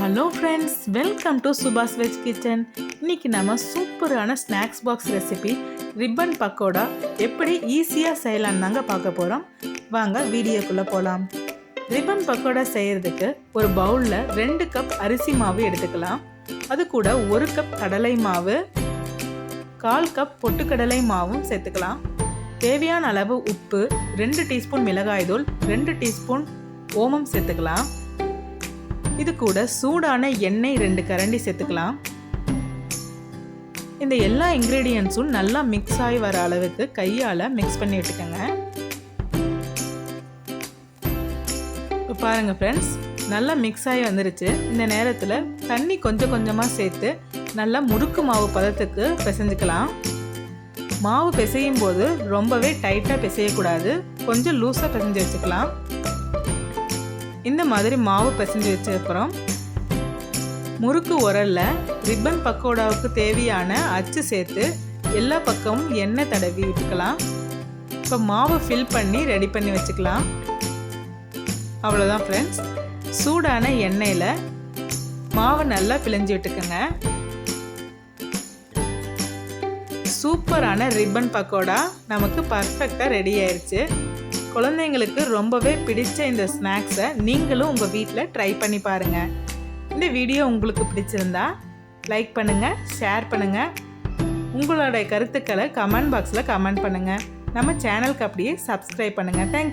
Hello friends, welcome to Subash veg kitchen. இன்றைக்கி நம்ம சூப்பரான snacks box recipe ribbon pakoda எப்படி ஈஸியாக செய்யலான்னு தாங்க பார்க்க போகிறோம். வாங்க வீடியோக்குள்ளே போகலாம். ரிப்பன் பக்கோடா செய்கிறதுக்கு ஒரு பவுலில் 2 கப் அரிசி மாவு எடுத்துக்கலாம். அது கூட 1 கப் கடலை மாவு, 1/4 கப் பொட்டுக்கடலை மாவும் சேர்த்துக்கலாம். தேவையான அளவு உப்பு, 2 டீஸ்பூன் மிளகாய் தூள், 2 டீஸ்பூன் ஓமம் சேர்த்துக்கலாம். இது கூட சூடான எண்ணெய் 2 கரண்டி சேர்த்துக்கலாம். இந்த எல்லா இன்க்ரீடியன்ஸும் நல்லா மிக்ஸ் ஆகி வர அளவுக்கு கையால் மிக்ஸ் பண்ணி விட்டுக்கோங்க. இப்போ பாருங்கள் ஃப்ரெண்ட்ஸ், நல்லா மிக்ஸ் ஆகி வந்துருச்சு. இந்த நேரத்தில் தண்ணி கொஞ்சம் கொஞ்சமாக சேர்த்து நல்லா முறுக்கு மாவு பதத்துக்கு பிசைஞ்சுக்கலாம். மாவு பிசையும் போது ரொம்பவே டைட்டாக பிசையக்கூடாது, கொஞ்சம் லூஸாக பிசைஞ்சு வச்சுக்கலாம். இந்த மாதிரி மாவு பிசைஞ்சு வச்சப்புறம் முறுக்கு உரலில் ரிப்பன் பக்கோடாவுக்கு தேவையான அச்சு சேர்த்து எல்லா பக்கமும் எண்ணெய் தடவி விட்டுக்கலாம். இப்போ மாவு ஃபில் பண்ணி ரெடி பண்ணி வச்சுக்கலாம். அவ்வளோதான் ஃப்ரெண்ட்ஸ், சூடான எண்ணெயில் மாவை நல்லா பிழிஞ்சு விட்டுக்கோங்க. சூப்பரான ரிப்பன் பக்கோடா நமக்கு பர்ஃபெக்டாக ரெடி ஆயிடுச்சு. குழந்தைங்களுக்கு ரொம்பவே பிடிச்ச இந்த ஸ்நாக்ஸை நீங்களும் உங்கள் வீட்டில் ட்ரை பண்ணி பாருங்கள். இந்த வீடியோ உங்களுக்கு பிடிச்சிருந்தா லைக் பண்ணுங்கள், ஷேர் பண்ணுங்கள். உங்களோட கருத்துக்களை கமெண்ட் பாக்ஸில் கமெண்ட் பண்ணுங்கள். நம்ம சேனலுக்கு அப்படியே சப்ஸ்கிரைப் பண்ணுங்கள். தேங்க்யூ.